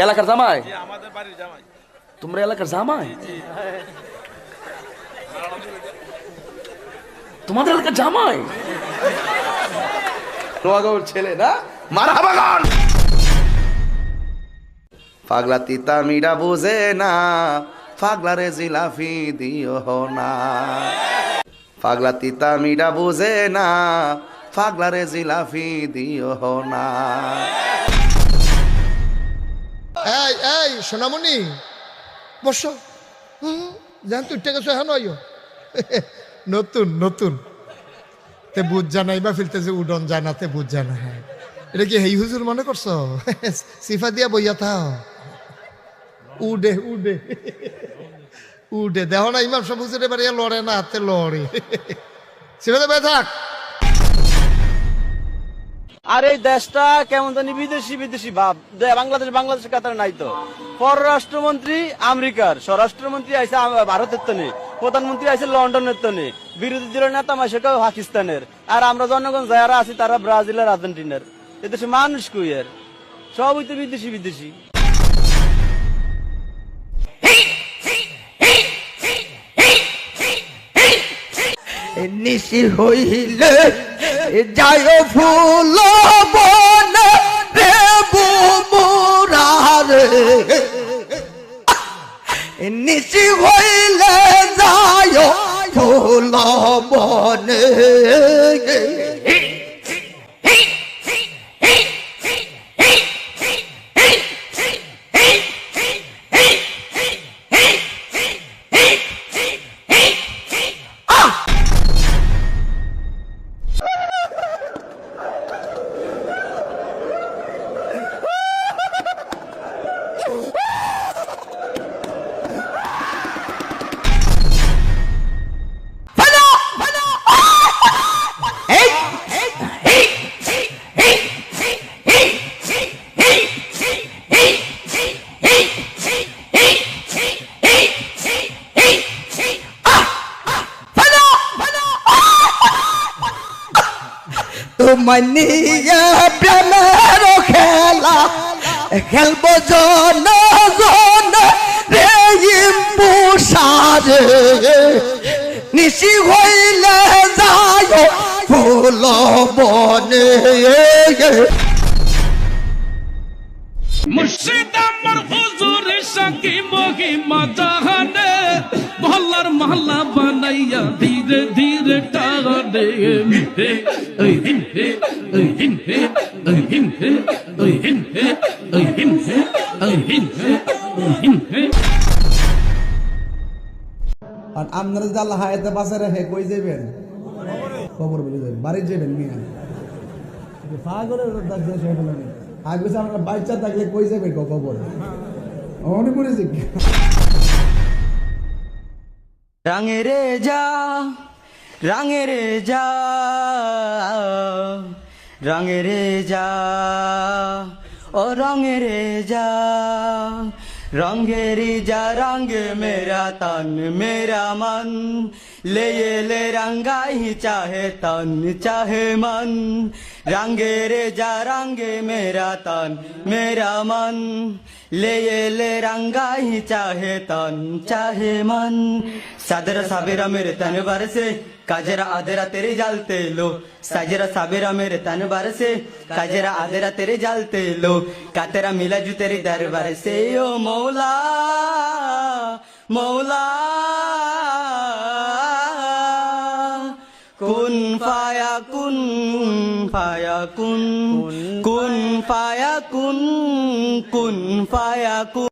এলাকার জামাই? আমাদের বাড়ির জামাই। তোমরা এলাকার জামাই? তোমাদের এলাকার জামাই? নোয়াগাঁওর ছেলে না? মারহাবা গান। পাগলা তিতা মিরা বুঝে না, পাগলারে জিলাফি দিও না। পাগলা তিতা মিরা বুঝে না, পাগলারে জিলাফি দিও না। এই এই সোনামণি বসো। জান তুই টেকে হ্যাঁ নয় নতুন নতুন তে বুঝ জানাই বা ফিলতেছে উডন জানাতে বুঝ জানা। হ্যাঁ এটা কি হেই হুজুর মনে করছো? সিফা দিয়া বইয়া থাও। উডে উডে উডে দেহ না ইমাম সব হুজুরে বাড়িয়া লড়ে না, হাতে লড়ে। সিফা দিয়ে থাক। আর এই দেশটা কেমন জানি বিদেশি বিদেশি ভাব। বাংলাদেশের কাতারে নাই তো। পররাষ্ট্রমন্ত্রী আমেরিকার, স্বরাষ্ট্রমন্ত্রী আইসে ভারতের তনে, প্রধানমন্ত্রী আইসে লন্ডনের তনে, বিরোধী দলের নেতা মাসে কেউ পাকিস্তানের, আর আমরা জনগণ যারা আছি তারা ব্রাজিল আর আর্জেন্টিনার। এদেশে মানুষ কই আর সবই তো বিদেশি বিদেশি। নিশি হইলে যায় ফুল বনে রে বুমুরারে। নিশি হইলে যায় ফুল বনে। তোমায় নিয়ে প্রেমের খেলা খেলবো জন জন রে ইম্বুসারে। নিশি হইলে যায় ফুল বনে। মুর্শিদ আমার হুজুরের সাকি মহিমা জাহানে, মহল্লার মহল্লা বানাইয়া ধীরে ধীরে টানে। আর আপনারা যদি আল্লাহ হায়াতে বাঁচা রেখে কই যাবেন? খবর বলে যাবেন, বাড়ি যাবেন মিয়া। পাগলের আগে আমরা বাচ্চা থাকলে কই যাবে খবর অনেক পড়েছি। রাঙে রে যা রাঙে রে যা রঙে রে যা ও রঙে রে যা रंगेरी जा रंग मेरा तन मेरा मन ले ये ले रंगा ही चाहे तन चाहे मन रंगेरे जा रंग मेरा तन मेरा मन ले ये ले रंगा ही चाहे तन चाहे मन सदरा साबेरा मेरे तन भर से काजरा आधेरा तेरे जलते लो साजरा साबेरा मेरे तन भर से काजरा आधेरा तेरे जलते लो का तेरा मिला जू तेरे दरबार से ओ मौला मौला कुन फाया कुन फाया कुन कुन फाया कुन फाया कुन